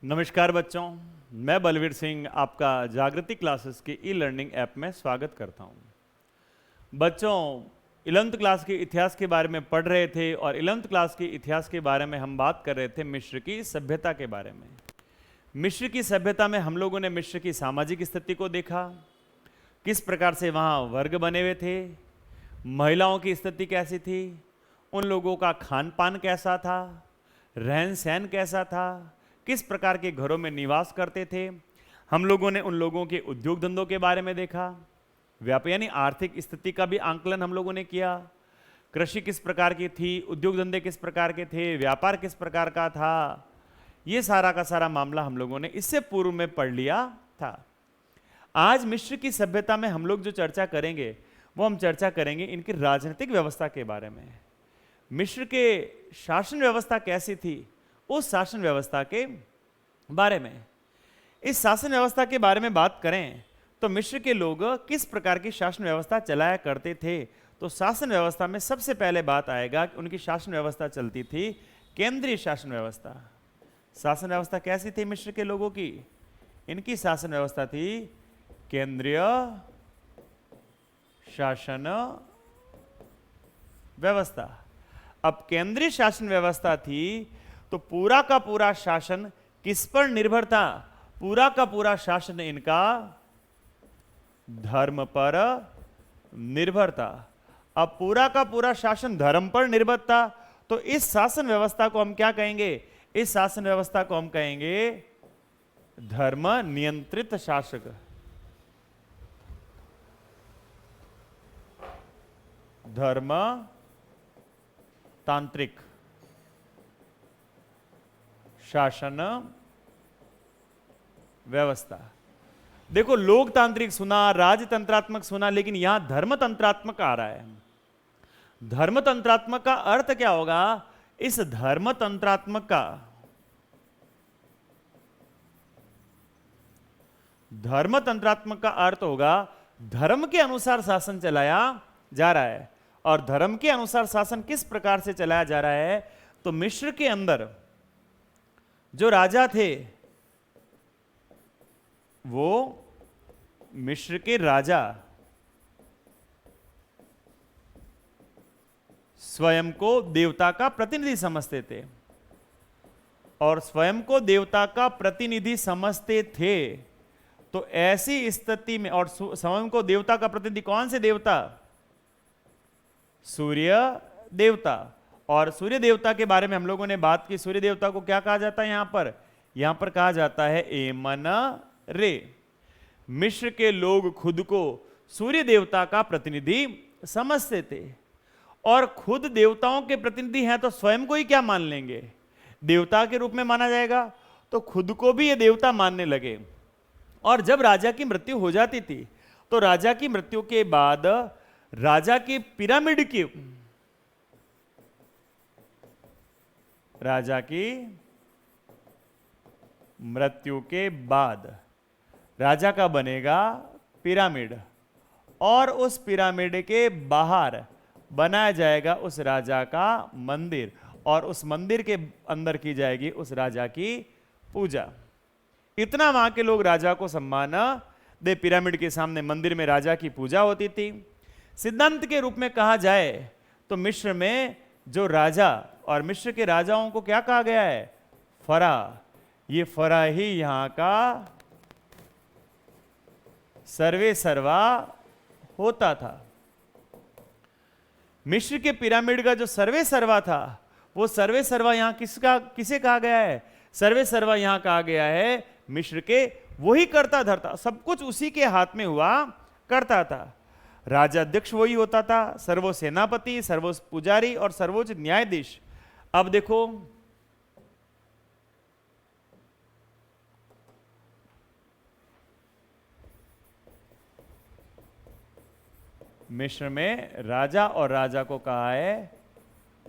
नमस्कार बच्चों, मैं बलवीर सिंह आपका जागृति क्लासेस के ई लर्निंग ऐप में स्वागत करता हूं। बच्चों, 11th क्लास के इतिहास के बारे में पढ़ रहे थे और 11th क्लास के इतिहास के बारे में हम बात कर रहे थे मिस्र की सभ्यता के बारे में। मिस्र की सभ्यता में हम लोगों ने मिस्र की सामाजिक स्थिति को देखा, किस प्रकार से वहाँ वर्ग बने हुए थे, महिलाओं की स्थिति कैसी थी, उन लोगों का खान पान कैसा था, रहन सहन कैसा था, किस प्रकार के घरों में निवास करते थे। हम लोगों ने उन लोगों के उद्योग धंधों के बारे में देखा, व्यापार यानी आर्थिक स्थिति का भी आंकलन हम लोगों ने किया, कृषि किस प्रकार की थी, उद्योग धंधे किस प्रकार के थे, व्यापार किस प्रकार का था। ये सारा का सारा मामला हम लोगों ने इससे पूर्व में पढ़ लिया था। आज मिस्र की सभ्यता में हम लोग जो चर्चा करेंगे वो हम चर्चा करेंगे इनकी राजनीतिक व्यवस्था के बारे में। मिस्र के शासन व्यवस्था कैसी थी, उस शासन व्यवस्था के बारे में। इस शासन व्यवस्था के बारे में बात करें तो मिस्र के लोग किस प्रकार की शासन व्यवस्था चलाया करते थे, तो शासन व्यवस्था में सबसे पहले बात आएगा कि उनकी शासन व्यवस्था चलती थी केंद्रीय शासन व्यवस्था। शासन व्यवस्था कैसी थी मिस्र के लोगों की? इनकी शासन व्यवस्था थी केंद्रीय शासन व्यवस्था। अब केंद्रीय शासन व्यवस्था थी तो पूरा का पूरा शासन किस पर निर्भर था? पूरा का पूरा शासन इनका धर्म पर निर्भर था। अब पूरा का पूरा शासन धर्म पर निर्भर था तो इस शासन व्यवस्था को हम क्या कहेंगे? इस शासन व्यवस्था को हम कहेंगे धर्म नियंत्रित शासक। धर्म तांत्रिक शासन व्यवस्था। देखो, लोकतांत्रिक सुना, राजतंत्रात्मक सुना, लेकिन यहां धर्मतंत्रात्मक आ रहा है। धर्मतंत्रात्मक का अर्थ क्या होगा? इस धर्मतंत्रात्मक का अर्थ होगा धर्म के अनुसार शासन चलाया जा रहा है। और धर्म के अनुसार शासन किस प्रकार से चलाया जा रहा है? तो मिस्र के अंदर जो राजा थे वो मिस्र के राजा स्वयं को देवता का प्रतिनिधि समझते थे। और स्वयं को देवता का प्रतिनिधि समझते थे तो ऐसी स्थिति में, और स्वयं को देवता का प्रतिनिधि कौन से देवता? सूर्य देवता। और सूर्य देवता के बारे में हम लोगों ने बात की। सूर्य देवता को क्या कहा जाता है? यहां पर कहा जाता है एमन रे। मिस्र के लोग खुद को सूर्य देवता का प्रतिनिधि समझते थे और खुद देवताओं के प्रतिनिधि हैं तो स्वयं को ही क्या मान लेंगे? देवता के रूप में माना जाएगा। तो खुद को भी ये देवता मानने लगे। और जब राजा की मृत्यु हो जाती थी तो राजा की मृत्यु के बाद राजा की पिरामिड की राजा की मृत्यु के बाद राजा का बनेगा पिरामिड और उस पिरामिड के बाहर बनाया जाएगा उस राजा का मंदिर और उस मंदिर के अंदर की जाएगी उस राजा की पूजा। इतना वहां के लोग राजा को सम्मान दे। पिरामिड के सामने मंदिर में राजा की पूजा होती थी। सिद्धांत के रूप में कहा जाए तो मिस्र में जो राजा, और मिस्र के राजाओं को क्या कहा गया है? फरा। ये फरा ही यहां का सर्वे सर्वा होता था। मिस्र के पिरामिड का जो सर्वे सर्वा था वो सर्वे सर्वा यहां किसे कहा गया है? सर्वे सर्वा यहां कहा गया है मिस्र के वही करता धरता, सब कुछ उसी के हाथ में हुआ करता था। राजाध्यक्ष वही होता था, सर्वोच्च सेनापति, सर्वोच्च पुजारी और सर्वोच्च न्यायाधीश। अब देखो, मिस्र में राजा और राजा को कहा है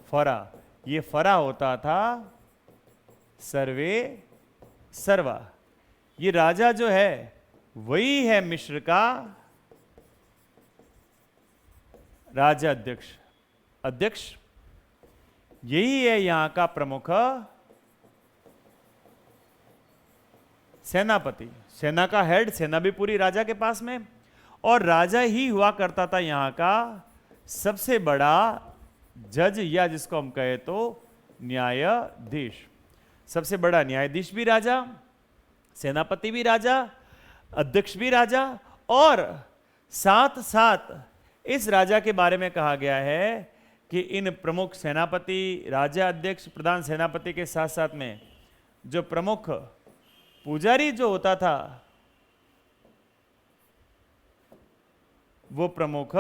फरा। ये फरा होता था सर्वे सर्वा। ये राजा जो है वही है मिस्र का राजा अध्यक्ष। यही है यहां का प्रमुख सेनापति, सेना का हेड, सेना भी पूरी राजा के पास में, और राजा ही हुआ करता था यहाँ का सबसे बड़ा जज, या जिसको हम कहे तो न्यायाधीश। सबसे बड़ा न्यायाधीश भी राजा, सेनापति भी राजा, अध्यक्ष भी राजा, और साथ साथ इस राजा के बारे में कहा गया है कि इन प्रमुख सेनापति, राजा, अध्यक्ष, प्रधान सेनापति के साथ साथ में जो प्रमुख पुजारी जो होता था, वो प्रमुख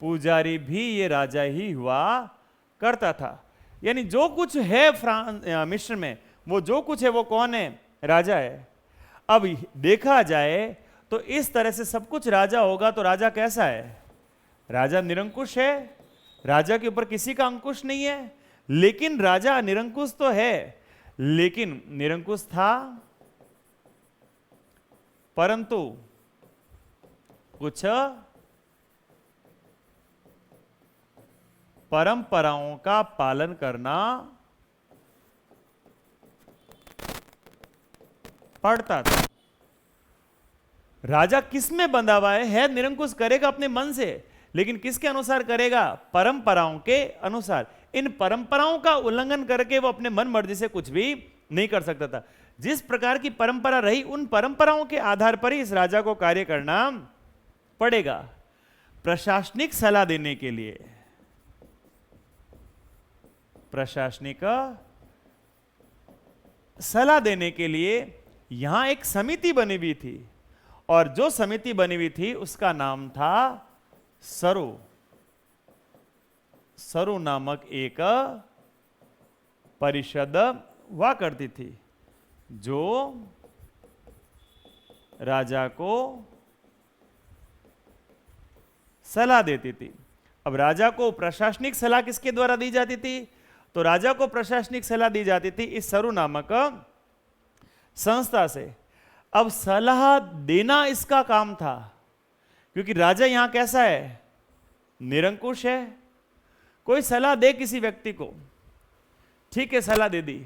पुजारी भी ये राजा ही हुआ करता था। यानी जो कुछ है मिस्र में, वो जो कुछ है वो कौन है? राजा है। अब देखा जाए तो इस तरह से सब कुछ राजा होगा तो राजा कैसा है? राजा निरंकुश है, राजा के ऊपर किसी का अंकुश नहीं है। लेकिन राजा निरंकुश तो है, लेकिन निरंकुश था परंतु कुछ परंपराओं का पालन करना पड़ता था। राजा किस में बंधा हुआ है? निरंकुश, करेगा अपने मन से, लेकिन किसके अनुसार करेगा? परंपराओं के अनुसार। इन परंपराओं का उल्लंघन करके वो अपने मन मर्जी से कुछ भी नहीं कर सकता था। जिस प्रकार की परंपरा रही, उन परंपराओं के आधार पर ही इस राजा को कार्य करना पड़ेगा। प्रशासनिक सलाह देने के लिए, प्रशासनिक सलाह देने के लिए यहां एक समिति बनी हुई थी, और जो समिति बनी हुई थी उसका नाम था सरू। सरू नामक एक परिषद हुआ करती थी जो राजा को सलाह देती थी। अब राजा को प्रशासनिक सलाह किसके द्वारा दी जाती थी? तो राजा को प्रशासनिक सलाह दी जाती थी इस सरू नामक संस्था से। अब सलाह देना इसका काम था, क्योंकि राजा यहां कैसा है? निरंकुश है। कोई सलाह दे किसी व्यक्ति को, ठीक है, सलाह दे दी।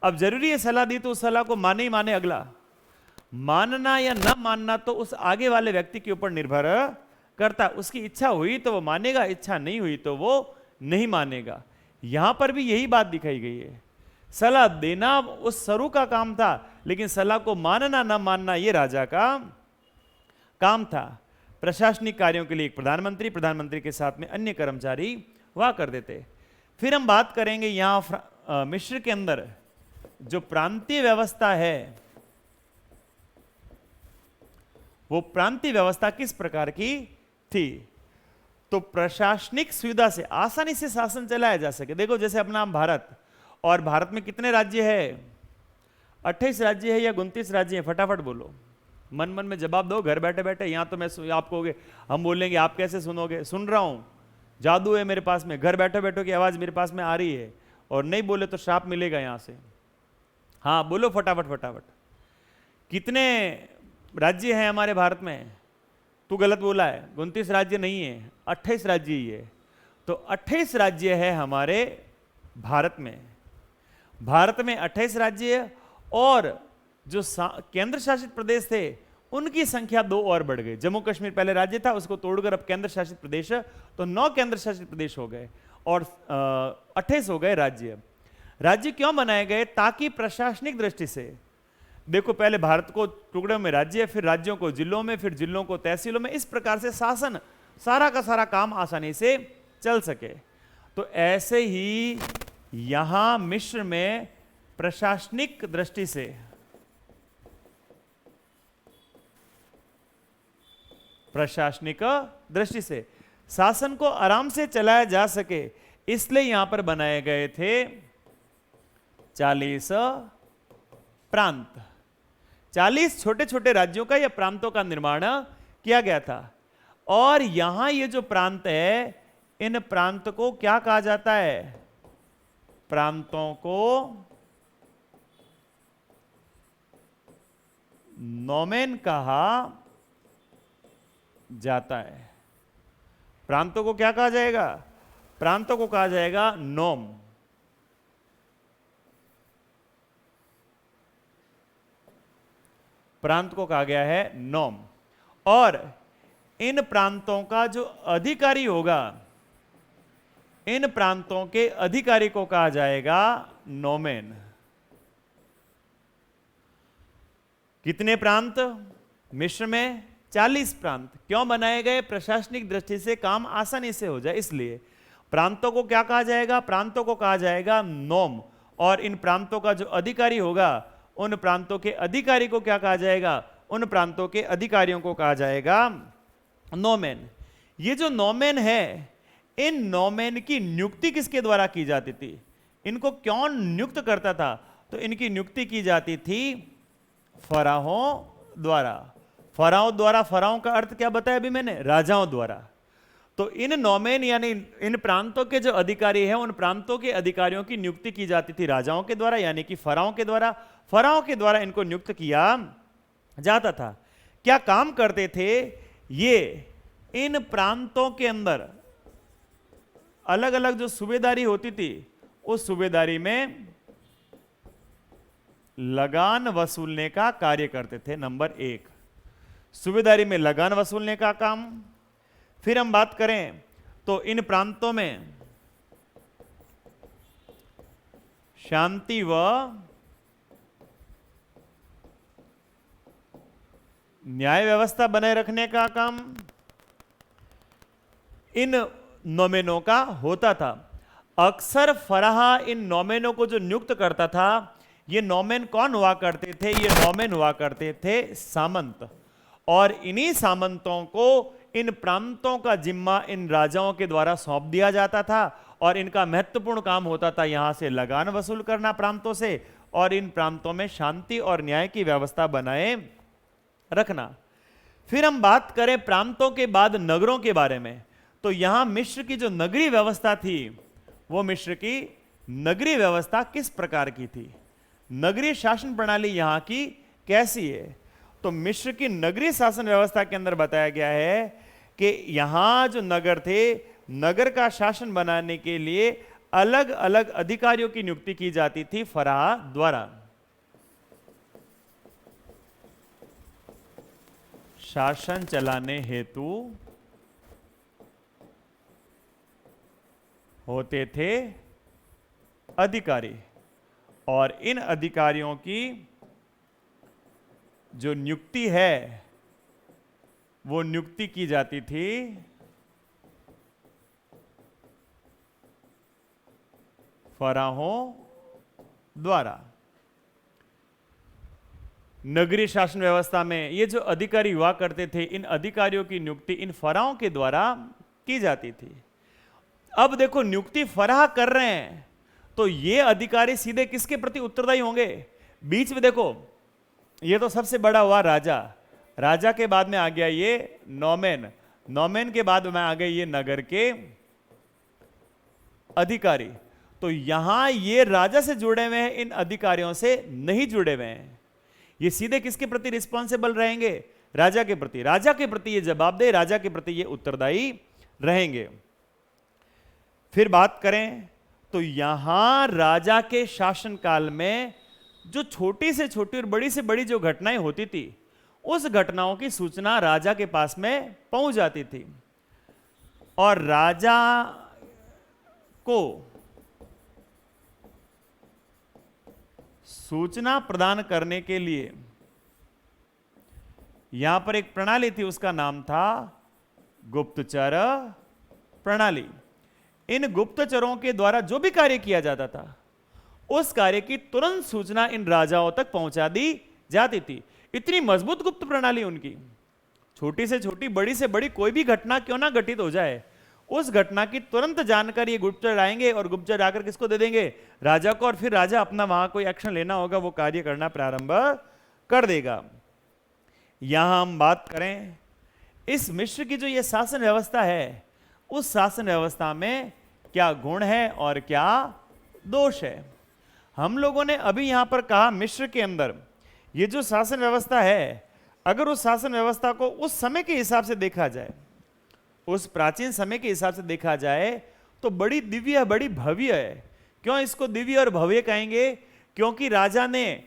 अब जरूरी है सलाह दी तो उस सलाह को माने ही माने अगला। मानना या न मानना तो उस आगे वाले व्यक्ति के ऊपर निर्भर करता। उसकी इच्छा हुई तो वो मानेगा, इच्छा नहीं हुई तो वो नहीं मानेगा। यहां पर भी यही बात दिखाई गई है। सलाह देना उस सरू का काम था, लेकिन सलाह को मानना न मानना ये राजा का काम था। प्रशासनिक कार्यों के लिए एक प्रधानमंत्री, प्रधानमंत्री के साथ में अन्य कर्मचारी हुआ करते थे। फिर हम बात करेंगे यहां मिस्र के अंदर जो प्रांतीय व्यवस्था है, वो प्रांतीय व्यवस्था किस प्रकार की थी? तो प्रशासनिक सुविधा से आसानी से शासन चलाया जा सके। देखो जैसे अपना भारत, और भारत में कितने राज्य है? 28 राज्य है या 29 राज्य है? फटाफट बोलो, मन मन में जवाब दो, घर बैठे बैठे। यहां तो मैं आप कहोगे, हम बोलेंगे, आप कैसे सुनोगे? सुन रहा हूं, जादू है मेरे पास में, घर बैठे बैठे की आवाज मेरे पास में आ रही है, और नहीं बोले तो श्राप मिलेगा यहां से। हाँ बोलो फटाफट फटाफट। कितने राज्य हैं हमारे भारत में? तू गलत बोला है, 29 राज्य नहीं है, 28 राज्य ही है। तो 28 राज्य है हमारे भारत में। भारत में 28 राज्य है, और जो केंद्र शासित प्रदेश थे उनकी संख्या 2 और बढ़ गई। जम्मू कश्मीर पहले राज्य था, उसको तोड़कर अब केंद्र शासित प्रदेश, तो 9 केंद्र शासित प्रदेश हो गए और 28 हो गए राज्य। राज्य क्यों बनाए गए? ताकि प्रशासनिक दृष्टि से, देखो पहले भारत को टुकड़ों में राज्य, फिर राज्यों को जिलों में, फिर जिलों को तहसीलों में, इस प्रकार से शासन सारा का सारा काम आसानी से चल सके। तो ऐसे ही यहां मिस्र में प्रशासनिक दृष्टि से शासन को आराम से चलाया जा सके, इसलिए यहां पर बनाए गए थे 40 प्रांत। 40 छोटे छोटे राज्यों का या प्रांतों का निर्माण किया गया था। और यहां ये जो प्रांत है, इन प्रांत को क्या कहा जाता है? प्रांतों को नोमेन कहा जाता है। प्रांतों को क्या कहा जाएगा? प्रांतों को कहा जाएगा नोम। प्रांत को कहा गया है नोम। और इन प्रांतों का जो अधिकारी होगा, इन प्रांतों के अधिकारी को कहा जाएगा नोमेन। कितने प्रांत मिस्र में? 40 प्रांत। क्यों बनाए गए? प्रशासनिक दृष्टि से काम आसानी से हो जाए इसलिए। प्रांतों को क्या कहा जाएगा? प्रांतों को कहा जाएगा नोम। और इन प्रांतों का जो अधिकारी होगा, उन प्रांतों के अधिकारी को क्या कहा जाएगा? उन प्रांतों के अधिकारियों को कहा जाएगा नोमेन। ये जो नोमेन है, इन नोमेन की नियुक्ति किसके द्वारा की जाती थी? इनको कौन नियुक्त करता था? तो इनकी नियुक्ति की जाती थी फराहों द्वारा। फराहों द्वारा, फराहों का अर्थ क्या बताया अभी मैंने? राजाओं द्वारा। तो इन नोमेन यानी इन प्रांतों के जो अधिकारी हैं, उन प्रांतों के अधिकारियों की नियुक्ति की जाती थी राजाओं के द्वारा, यानी कि फराहों के द्वारा। फराहों के द्वारा इनको नियुक्त किया जाता था। क्या काम करते थे ये? इन प्रांतों के अंदर अलग अलग जो सूबेदारी होती थी, उस सूबेदारी में लगान वसूलने का कार्य करते थे। नंबर 1, सूबेदारी में लगान वसूलने का काम। फिर हम बात करें तो इन प्रांतों में शांति व न्याय व्यवस्था बनाए रखने का काम इन नोमेनों का होता था। अक्सर फराह इन नोमेनों को जो नियुक्त करता था, ये नोमेन कौन हुआ करते थे? ये नोमेन हुआ करते थे सामंत। और इन्हीं सामंतों को इन प्रांतों का जिम्मा इन राजाओं के द्वारा सौंप दिया जाता था। और इनका महत्वपूर्ण काम होता था यहां से लगान वसूल करना प्रांतों से, और इन प्रांतों में शांति और न्याय की व्यवस्था बनाए रखना। फिर हम बात करें प्रांतों के बाद नगरों के बारे में, तो यहां मिस्र की जो नगरीय व्यवस्था थी, वो मिस्र की नगरीय व्यवस्था किस प्रकार की थी? नगरीय शासन प्रणाली यहां की कैसी है? तो मिस्र की नगरीय शासन व्यवस्था के अंदर बताया गया है कि यहां जो नगर थे, नगर का शासन बनाने के लिए अलग अलग अधिकारियों की नियुक्ति की जाती थी फराह द्वारा। शासन चलाने हेतु होते थे अधिकारी, और इन अधिकारियों की जो नियुक्ति है, वो नियुक्ति की जाती थी फराहों द्वारा। नगरीय शासन व्यवस्था में ये जो अधिकारी हुआ करते थे, इन अधिकारियों की नियुक्ति इन फराहों के द्वारा की जाती थी। अब देखो, नियुक्ति फराह कर रहे हैं, तो ये अधिकारी सीधे किसके प्रति उत्तरदायी होंगे? बीच में देखो, ये तो सबसे बड़ा हुआ राजा, राजा के बाद में आ गया ये नोमेन, नोमेन के बाद में आ गए ये नगर के अधिकारी। तो यहां ये राजा से जुड़े हुए हैं, इन अधिकारियों से नहीं जुड़े हुए हैं। ये सीधे किसके प्रति रिस्पॉन्सिबल रहेंगे? राजा के प्रति। राजा के प्रति ये जवाबदेह, राजा के प्रति ये उत्तरदायी रहेंगे। फिर बात करें तो यहां राजा के शासनकाल में जो छोटी से छोटी और बड़ी से बड़ी जो घटनाएं होती थी, उस घटनाओं की सूचना राजा के पास में पहुंच जाती थी, और राजा को सूचना प्रदान करने के लिए यहां पर एक प्रणाली थी, उसका नाम था गुप्तचर प्रणाली। इन गुप्तचरों के द्वारा जो भी कार्य किया जाता था, उस कार्य की तुरंत सूचना इन राजाओं तक पहुंचा दी जाती थी। इतनी मजबूत गुप्त प्रणाली उनकी, छोटी से छोटी, बड़ी से बड़ी कोई भी घटना क्यों ना घटित हो जाए, उस घटना की तुरंत जानकारी गुप्तचर आएंगे, और गुप्तचर आकर किसको दे देंगे? राजा को। और फिर राजा अपना वहां कोई एक्शन लेना होगा, वो कार्य करना प्रारंभ कर देगा। यहां हम बात करें इस मिस्र की जो ये शासन व्यवस्था है, उस शासन व्यवस्था में क्या गुण है और क्या दोष है? हम लोगों ने अभी यहां पर कहा मिस्र के अंदर ये जो शासन व्यवस्था है, अगर उस शासन व्यवस्था को उस समय के हिसाब से देखा जाए, उस प्राचीन समय के हिसाब से देखा जाए, तो बड़ी दिव्य, बड़ी भव्य है। क्यों इसको दिव्य और भव्य कहेंगे? क्योंकि राजा ने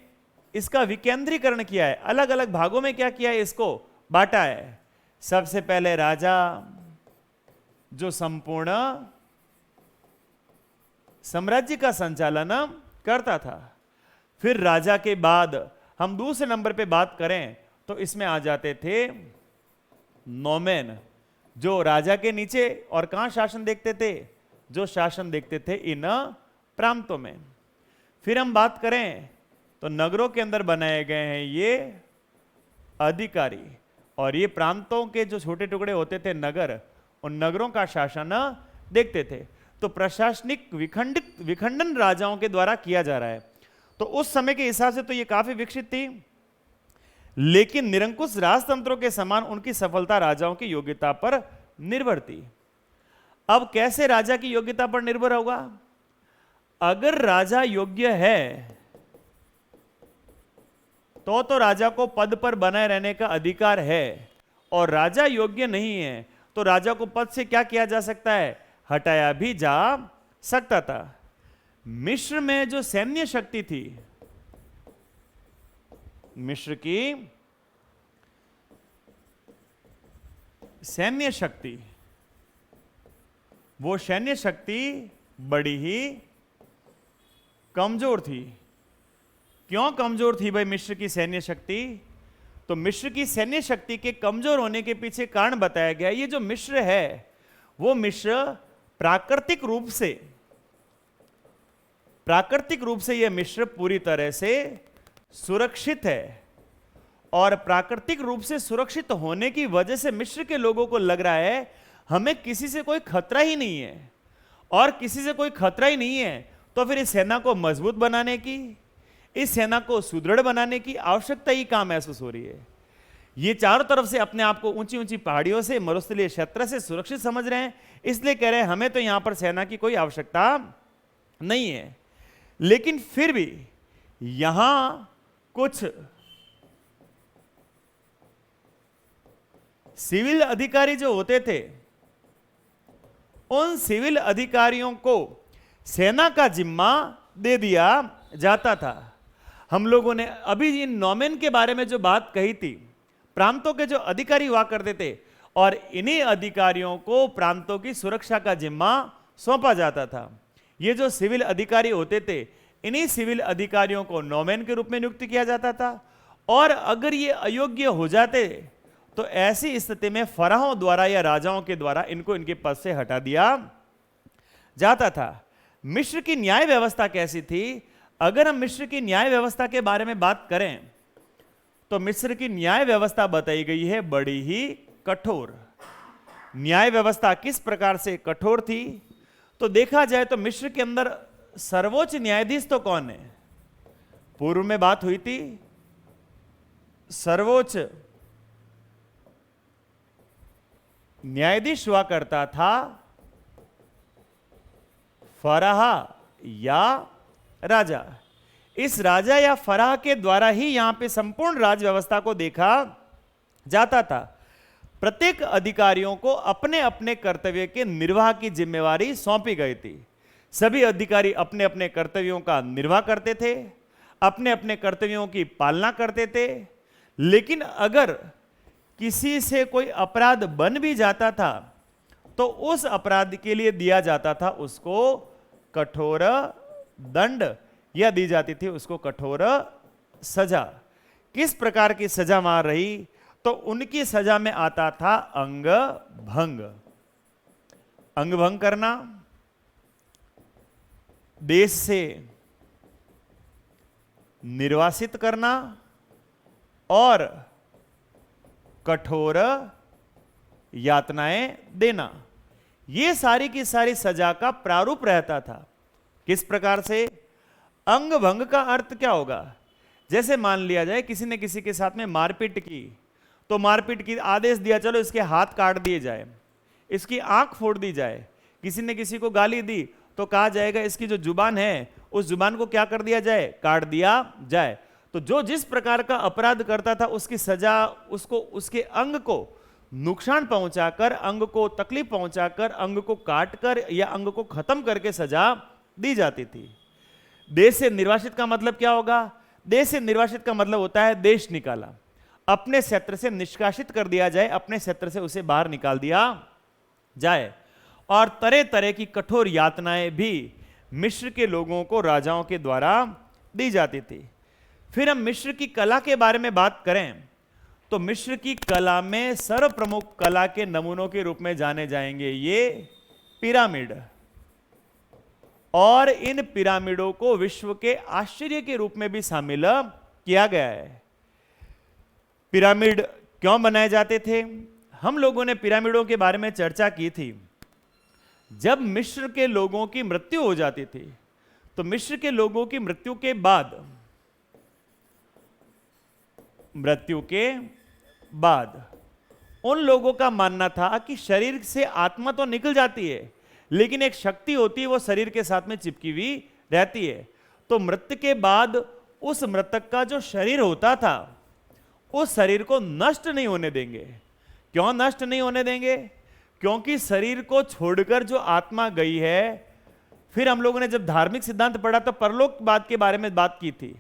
इसका विकेंद्रीकरण किया है, अलग अलग भागों में क्या किया है, इसको बांटा है। सबसे पहले राजा जो संपूर्ण साम्राज्य का संचालन करता था। फिर राजा के बाद हम दूसरे नंबर पे बात करें तो इसमें आ जाते थे नोमेन, जो राजा के नीचे और कहां शासन देखते थे, जो शासन देखते थे इन प्रांतों में। फिर हम बात करें तो नगरों के अंदर बनाए गए हैं ये अधिकारी, और ये प्रांतों के जो छोटे टुकड़े होते थे नगर, उन नगरों का शासन देखते थे। तो प्रशासनिक विखंडन राजाओं के द्वारा किया जा रहा है। तो उस समय के हिसाब से तो ये काफी विकसित थी, लेकिन निरंकुश राजतंत्रों के समान उनकी सफलता राजाओं की योग्यता पर निर्भर थी। अब कैसे राजा की योग्यता पर निर्भर होगा? अगर राजा योग्य है तो राजा को पद पर बनाए रहने का अधिकार है, और राजा योग्य नहीं है तो राजा को पद से क्या किया जा सकता है, हटाया भी जा सकता था। मिस्र में जो सैन्य शक्ति थी, मिस्र की सैन्य शक्ति, वो सैन्य शक्ति बड़ी ही कमजोर थी। क्यों कमजोर थी भाई मिस्र की सैन्य शक्ति? तो मिस्र की सैन्य शक्ति के कमजोर होने के पीछे कारण बताया गया। ये जो मिस्र है वो मिस्र प्राकृतिक रूप से यह मिस्र पूरी तरह से सुरक्षित है, और प्राकृतिक रूप से सुरक्षित होने की वजह से मिस्र के लोगों को लग रहा है हमें किसी से कोई खतरा ही नहीं है, और किसी से कोई खतरा ही नहीं है तो फिर इस सेना को मजबूत बनाने की, इस सेना को सुदृढ़ बनाने की आवश्यकता ही कहां महसूस हो रही है। ये चारों तरफ से अपने आप को ऊंची ऊंची पहाड़ियों से, मरुस्थलीय क्षेत्र से सुरक्षित समझ रहे हैं, इसलिए कह रहे हैं हमें तो यहां पर सेना की कोई आवश्यकता नहीं है। लेकिन फिर भी यहां कुछ सिविल अधिकारी जो होते थे, उन सिविल अधिकारियों को सेना का जिम्मा दे दिया जाता था। हम लोगों ने अभी इन नोमेन के बारे में जो बात कही थी, प्रांतों के जो अधिकारी हुआ करते थे, और इन्हीं अधिकारियों को प्रांतों की सुरक्षा का जिम्मा सौंपा जाता था। ये जो सिविल अधिकारी होते थे, इन्हीं सिविल अधिकारियों को नोमेन के रूप में नियुक्त किया जाता था, और अगर ये अयोग्य हो जाते तो ऐसी स्थिति में फराहों द्वारा या राजाओं के द्वारा इनको इनके पद से हटा दिया जाता था। मिस्र की न्याय व्यवस्था कैसी थी? अगर हम मिस्र की न्याय व्यवस्था के बारे में बात करें तो मिस्र की न्याय व्यवस्था बताई गई है बड़ी ही कठोर। न्याय व्यवस्था किस प्रकार से कठोर थी? तो देखा जाए तो मिस्र के अंदर सर्वोच्च न्यायाधीश तो कौन है? पूर्व में बात हुई थी, सर्वोच्च न्यायाधीश हुआ करता था फराह या राजा। इस राजा या फराह के द्वारा ही यहां पे संपूर्ण राज व्यवस्था को देखा जाता था। प्रत्येक अधिकारियों को अपने अपने कर्तव्य के निर्वाह की जिम्मेवारी सौंपी गई थी। सभी अधिकारी अपने अपने कर्तव्यों का निर्वाह करते थे, अपने अपने कर्तव्यों की पालना करते थे। लेकिन अगर किसी से कोई अपराध बन भी जाता था तो उस अपराध के लिए दिया जाता था उसको कठोर दंड, या दी जाती थी उसको कठोर सजा। किस प्रकार की सजा वहां रही? तो उनकी सजा में आता था अंग भंग। अंग भंग करना, देश से निर्वासित करना, और कठोर यातनाएं देना। यह सारी की सारी सजा का प्रारूप रहता था। किस प्रकार से? अंग भंग का अर्थ क्या होगा? जैसे मान लिया जाए किसी ने किसी के साथ में मारपीट की, तो मारपीट की आदेश दिया चलो इसके हाथ काट दिए जाए, इसकी आंख फोड़ दी जाए। किसी ने किसी को गाली दी तो कहा जाएगा इसकी जो जुबान है उस जुबान को क्या कर दिया जाए? काट दिया जाए। तो जो जिस प्रकार का अपराध करता था उसकी सजा उसको उसके अंग को नुकसान पहुंचाकर, अंग को तकलीफ पहुंचाकर, अंग को काटकर या अंग को खत्म करके सजा दी जाती थी। देश से निर्वासित का मतलब क्या होगा? देश से निर्वासित का मतलब होता है देश निकाला, अपने क्षेत्र से निष्कासित कर दिया जाए, अपने क्षेत्र से उसे बाहर निकाल दिया जाए। और तरह तरह की कठोर यातनाएं भी मिस्र के लोगों को राजाओं के द्वारा दी जाती थी। फिर हम मिस्र की कला के बारे में बात करें तो मिस्र की कला में सर्व प्रमुख कला के नमूनों के रूप में जाने जाएंगे ये पिरामिड, और इन पिरामिडों को विश्व के आश्चर्य के रूप में भी शामिल किया गया है। पिरामिड क्यों बनाए जाते थे? हम लोगों ने पिरामिडों के बारे में चर्चा की थी। जब मिस्र के लोगों की मृत्यु हो जाती थी तो मिस्र के लोगों की मृत्यु के बाद उन लोगों का मानना था कि शरीर से आत्मा तो निकल जाती है, लेकिन एक शक्ति होती है वो शरीर के साथ में चिपकी हुई रहती है। तो मृत्यु के बाद उस मृतक का जो शरीर होता था उस शरीर को नष्ट नहीं होने देंगे। क्यों नष्ट नहीं होने देंगे? क्योंकि शरीर को छोड़कर जो आत्मा गई है, फिर हम लोगों ने जब धार्मिक सिद्धांत पढ़ा तो परलोकवाद के बारे में बात की थी।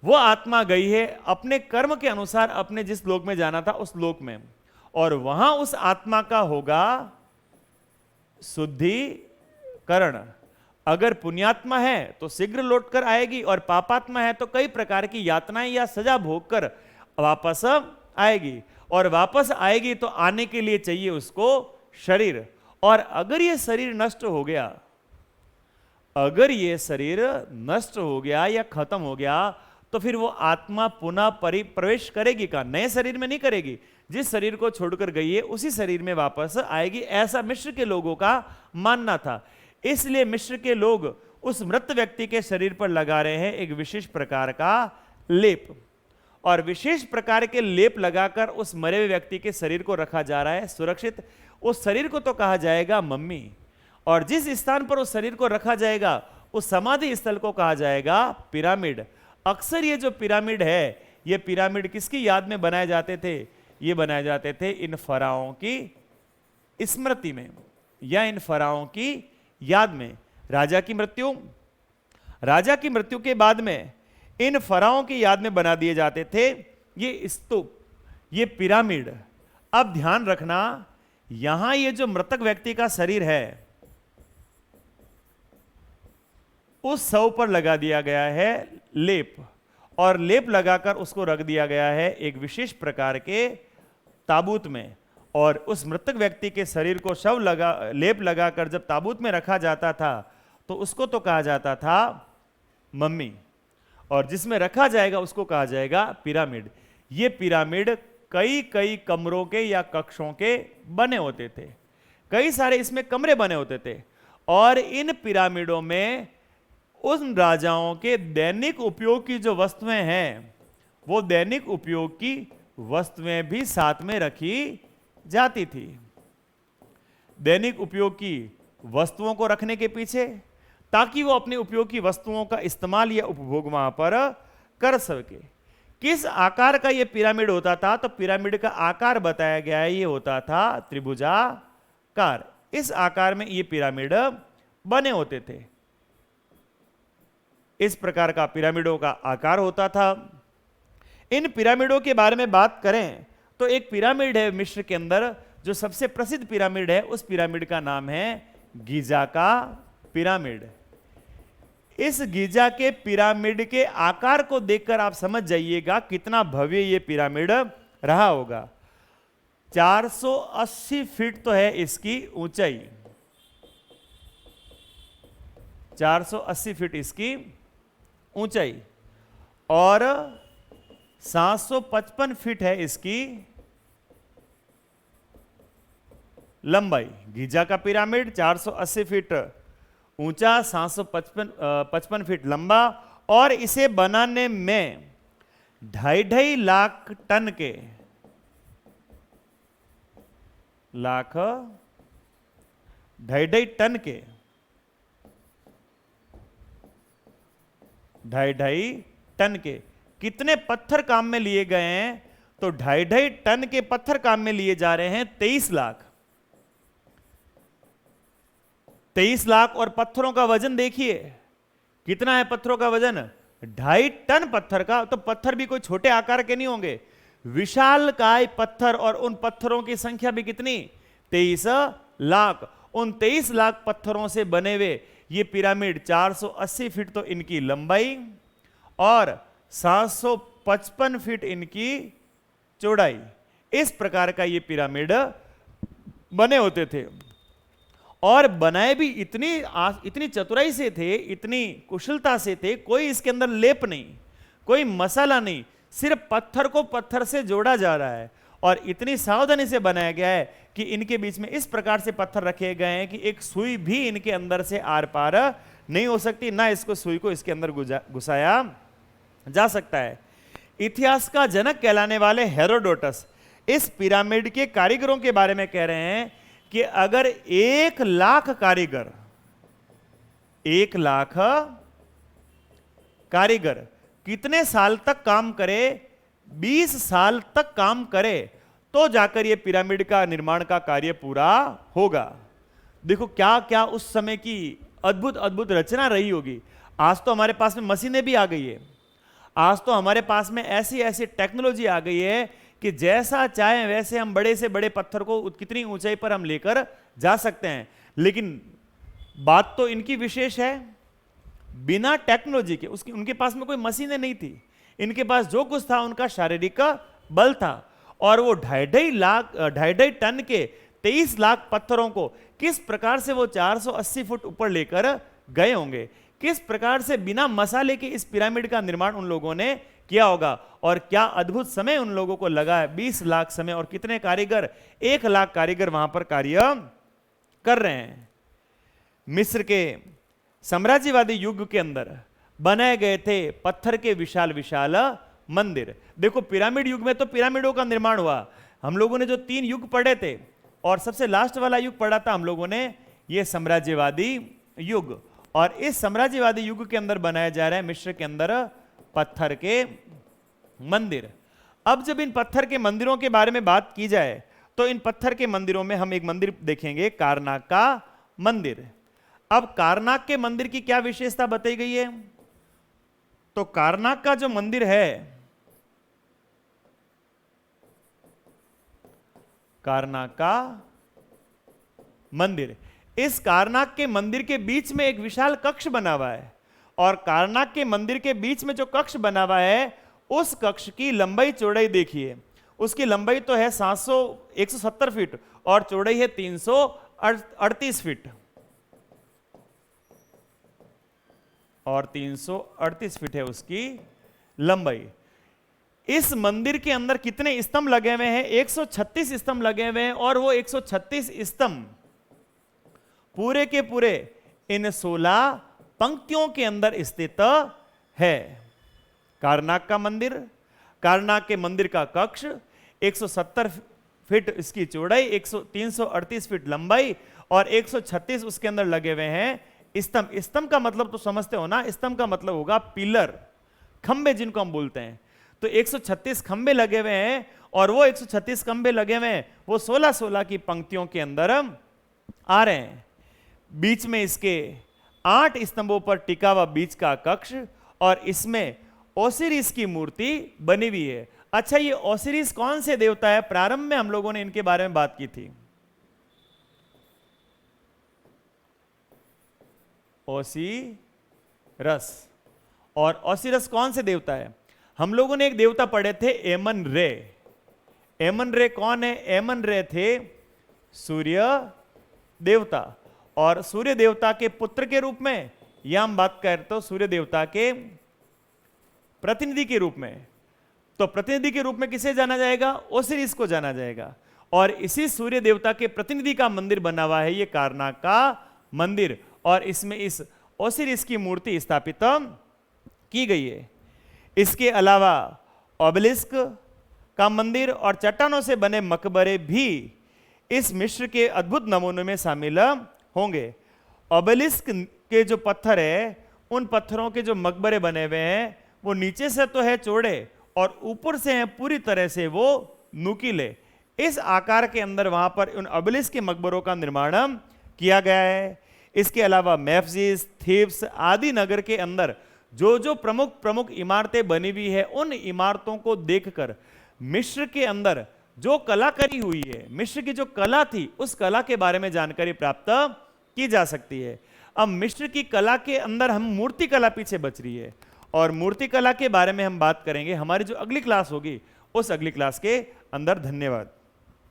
वो आत्मा गई है अपने कर्म के अनुसार अपने जिस लोक में जाना था उस लोक में, और वहां उस आत्मा का होगा शुद्धिकरण। अगर पुण्यात्मा है तो शीघ्र लौटकर आएगी, और पापात्मा है तो कई प्रकार की यातनाएं या सजा भोगकर वापस आएगी। और वापस आएगी तो आने के लिए चाहिए उसको शरीर। और अगर ये शरीर नष्ट हो गया, अगर ये शरीर नष्ट हो गया या खत्म हो गया, तो फिर वो आत्मा पुनः प्रवेश करेगी का नए शरीर में नहीं करेगी। जिस शरीर को छोड़कर गई है उसी शरीर में वापस आएगी, ऐसा मिस्र के लोगों का मानना था। इसलिए मिस्र के लोग उस मृत व्यक्ति के शरीर पर लगा रहे हैं एक विशेष प्रकार का लेप, और विशेष प्रकार के लेप लगाकर उस मरे हुए व्यक्ति के शरीर को रखा जा रहा है सुरक्षित। उस शरीर को तो कहा जाएगा मम्मी, और जिस स्थान पर उस शरीर को रखा जाएगा उस समाधि स्थल को कहा जाएगा पिरामिड। अक्सर ये जो पिरामिड है, ये पिरामिड किसकी याद में बनाए जाते थे? ये बनाए जाते थे इन फराओं की स्मृति में या इन फराओं की याद में। राजा की मृत्यु के बाद में इन फराओं की याद में बना दिए जाते थे ये स्तूप, ये पिरामिड। अब ध्यान रखना, यहां ये जो मृतक व्यक्ति का शरीर है उस शव पर लगा दिया गया है लेप, और लेप लगाकर उसको रख दिया गया है एक विशेष प्रकार के ताबूत में। और उस मृतक व्यक्ति के शरीर को लेप लगाकर जब ताबूत में रखा जाता था तो उसको तो कहा जाता था मम्मी, और जिसमें रखा जाएगा उसको कहा जाएगा पिरामिड। ये पिरामिड कई कई कमरों के या कक्षों के बने होते थे, कई सारे इसमें कमरे बने होते थे, और इन पिरामिडों में उन राजाओं के दैनिक उपयोग की जो वस्तुएं हैं वो दैनिक उपयोग की वस्तुएं भी साथ में रखी जाती थी। दैनिक उपयोग की वस्तुओं को रखने के पीछे ताकि वो अपने उपयोग की वस्तुओं का इस्तेमाल या उपभोग वहां पर कर सके। किस आकार का ये पिरामिड होता था? तो पिरामिड का आकार बताया गया है, ये होता था त्रिभुजाकार। इस आकार में ये पिरामिड बने होते थे। इस प्रकार का पिरामिडों का आकार होता था। इन पिरामिडों के बारे में बात करें तो एक पिरामिड है मिस्र के अंदर जो सबसे प्रसिद्ध पिरामिड है, उस पिरामिड का नाम है गीजा का पिरामिड। इस गीजा के पिरामिड के आकार को देखकर आप समझ जाइएगा कितना भव्य ये पिरामिड रहा होगा। 480 फीट तो है इसकी ऊंचाई, 480 फीट इसकी ऊंचाई, और 755 फीट है इसकी लंबाई। गीजा का पिरामिड 480 फीट ऊंचा, 755 फीट लंबा, और इसे बनाने में 2.5 लाख टन के 2.5 टन के 2.5 टन के कितने पत्थर काम में लिए गए हैं? तो 2.5 टन के पत्थर काम में लिए जा रहे हैं 23 लाख। 23 लाख, और पत्थरों का वजन देखिए कितना है। पत्थरों का वजन 2.5 टन पत्थर का, तो पत्थर भी कोई छोटे आकार के नहीं होंगे, विशालकाय पत्थर, और उन पत्थरों की संख्या भी कितनी, 23 लाख। उन 23 लाख पत्थरों से बने हुए ये पिरामिड 480 फीट तो इनकी लंबाई और 755 फीट इनकी चौड़ाई, इस प्रकार का ये पिरामिड बने होते थे। और बनाए भी इतनी चतुराई से थे, इतनी कुशलता से थे, कोई इसके अंदर लेप नहीं, कोई मसाला नहीं, सिर्फ पत्थर को पत्थर से जोड़ा जा रहा है। और इतनी सावधानी से बनाया गया है कि इनके बीच में इस प्रकार से पत्थर रखे गए हैं कि एक सुई भी इनके अंदर से आर पार नहीं हो सकती, ना इसको सुई को इसके अंदर घुसाया जा सकता है। इतिहास का जनक कहलाने वाले हेरोडोटस इस पिरामिड के कारीगरों के बारे में कह रहे हैं कि अगर 1 लाख कारीगर, 1 लाख कारीगर कितने साल तक काम करे, 20 साल तक काम करे, तो जाकर यह पिरामिड का निर्माण का कार्य पूरा होगा। देखो क्या क्या उस समय की अद्भुत अद्भुत रचना रही होगी। आज तो हमारे पास में मशीनें भी आ गई है, आज तो हमारे पास में ऐसी ऐसी टेक्नोलॉजी आ गई है कि जैसा चाहे वैसे हम बड़े से बड़े पत्थर को कितनी ऊंचाई पर हम लेकर जा सकते हैं। लेकिन बात तो इनकी विशेष है, बिना टेक्नोलॉजी के, उनके पास में कोई मशीनें नहीं थी, इनके पास जो कुछ था उनका शारीरिक बल था। और वो 2.5 टन के 23 लाख पत्थरों को किस प्रकार से वो 480 फुट ऊपर लेकर गए होंगे, किस प्रकार से बिना मसाले के इस पिरामिड का निर्माण उन लोगों ने किया होगा, और क्या अद्भुत समय उन लोगों को लगा है, 20 लाख समय, और कितने कारीगर, 1 लाख कारीगर वहां पर कार्य कर रहे हैं। मिस्र के साम्राज्यवादी युग के अंदर बनाए गए थे पत्थर के विशाल विशाल मंदिर। देखो पिरामिड युग में तो पिरामिडों का निर्माण हुआ। हम लोगों ने जो 3 युग पढ़े थे और सबसे लास्ट वाला युग पढ़ा था हम लोगों ने, ये साम्राज्यवादी युग, और इस साम्राज्यवादी युग के अंदर बनाया जा रहा है मिस्र के अंदर पत्थर के मंदिर। अब जब इन पत्थर के मंदिरों के बारे में बात की जाए तो इन पत्थर के मंदिरों में हम एक मंदिर देखेंगे, कारनाक का मंदिर। अब कारनाक के मंदिर की क्या विशेषता बताई गई है, तो कारनाक का जो मंदिर है, कारनाक का मंदिर, इस कारनाक के मंदिर के बीच में एक विशाल कक्ष बना हुआ है, और कारनाक के मंदिर के बीच में जो कक्ष बना हुआ है उस कक्ष की लंबाई चौड़ाई देखिए, उसकी लंबाई तो है 170 फीट और चौड़ाई है 338 फीट, और 338 फीट है उसकी लंबाई। इस मंदिर के अंदर कितने स्तंभ लगे हुए हैं, 136 स्तंभ लगे हुए हैं, और वो 136 स्तंभ पूरे के पूरे इन 16 पंक्तियों के अंदर स्थित है। कारनाक का मंदिर, कारनाक के मंदिर का कक्ष, 170 फीट इसकी चौड़ाई, 338 फीट लंबाई, और 136 उसके अंदर लगे हुए हैं स्तंभ। स्तंभ का मतलब तो समझते हो ना, स्तंभ का मतलब होगा पिलर, खंबे जिनको हम बोलते हैं। तो 136 खंबे लगे हुए हैं, और वो 136 खंबे लगे हुए हैं वो 16-16 की पंक्तियों के अंदर आ रहे हैं। बीच में इसके 8 स्तंभों पर टिका हुआ बीच का कक्ष, और इसमें ओसिरिस की मूर्ति बनी हुई है। अच्छा, ये ओसिरिस कौन से देवता है, प्रारंभ में हम लोगों ने इनके बारे में बात की थी। ओसिरस, और ओसिरस कौन से देवता है, हम लोगों ने एक देवता पढ़े थे एमन रे। एमन रे कौन है, एमन रे थे सूर्य देवता, और सूर्य देवता के पुत्र के रूप में, यह हम बात करते हो सूर्य देवता के प्रतिनिधि के रूप में। तो प्रतिनिधि के रूप में किसे जाना जाएगा, ओसिरिस को जाना जाएगा, और इसी सूर्य देवता के प्रतिनिधि का मंदिर बना हुआ है ये कारनाक का मंदिर, और इसमें इस ओसिरिस की मूर्ति स्थापित की गई है। इसके अलावा ओबेलिस्क का मंदिर और चट्टानों से बने मकबरे भी इस मिस्र के अद्भुत नमूनों में शामिल होंगे। ओबेलिस्क के जो पत्थर है, उन पत्थरों के जो मकबरे बने हुए हैं वो नीचे से तो है चौड़े, और ऊपर से हैं पूरी तरह से वो नुकीले। इस आकार के अंदर वहां पर उन ओबेलिस्क के मकबरों का निर्माण किया गया है। इसके अलावा मेम्फिस, थेब्स आदि नगर के अंदर जो जो प्रमुख प्रमुख इमारतें बनी हुई है, उन इमारतों को देखकर मिस्र के अंदर जो कलाकारी हुई है, मिस्र की जो कला थी, उस कला के बारे में जानकारी प्राप्त की जा सकती है। अब मिस्र की कला के अंदर हम मूर्ति कला पीछे बच रही है, और मूर्ति कला के बारे में हम बात करेंगे हमारी जो अगली क्लास होगी, उस अगली क्लास के अंदर। धन्यवाद।